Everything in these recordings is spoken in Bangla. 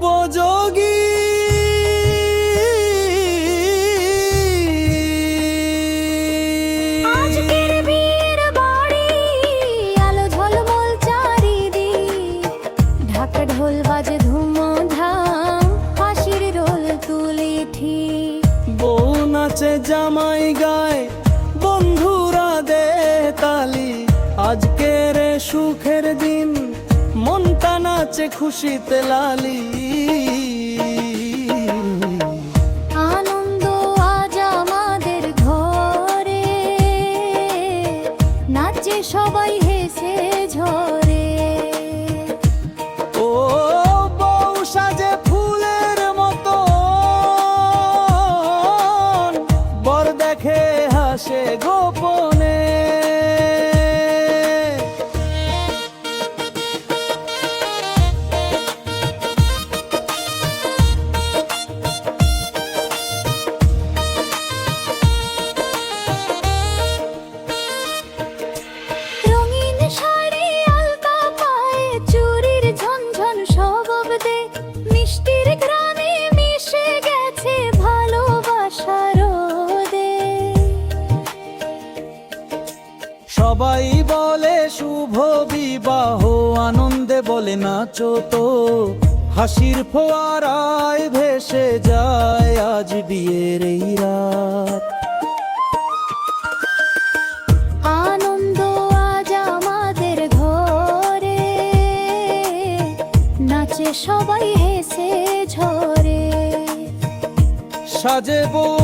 উপযোগী। আজকের বিয়ের বাড়ি, আলো ঝলমল চারিদিক, ঢাকা ঢোল বাজে ধুমধাম, হাসির রোল তুলি ঠিক। বউ নাচে জামাই গায়, বন্ধুরা দে তালি, আজকের এ সুখের দিন, মনটা নাচে খুশিতে লালি। আনন্দ আজ আমাদের ঘরে, নাচে সবাই হেসে ঝরে। ও বউ সাজে ফুলের মতো, বর দেখে হাসে গোপনে। রঙিন শাড়ি, আলতা পায়ে, চুড়ির ঝনঝন শব্দে, মিষ্টির ঘ্রাণে মিশে গেছে ভালোবাসার রোদে। সবাই বলে শুভ বিবাহ, আনন্দে বলে নাচো তো, হাসির ফোয়ারায় ভেসে যায় আজ বিয়ের এই রাত। আনন্দ আজ আমাদের ঘরে, নাচে সবাই হেসে ঝরে। সাজে বউ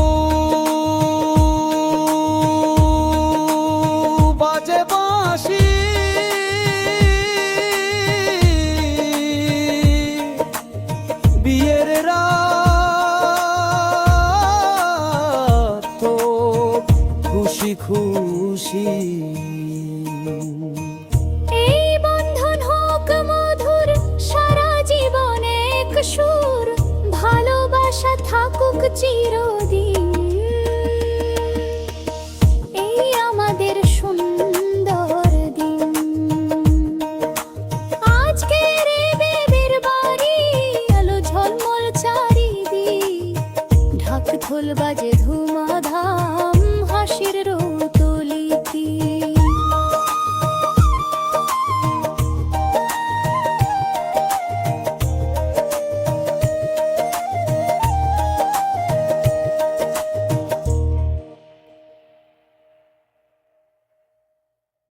বাজে বাঁশি, বিয়ের রাত তো খুশি খুশি। এই বন্ধন হোক মধুর, সারা জীবন এক সুর, ভালোবাসা থাকুক চিরদিন। এই আমাদের সুন্দর দিন। আজকের এই বিয়ের বাড়ি, আলো ঝলমল চারিদিক, ঢাক ঢোল বাজে ধুমা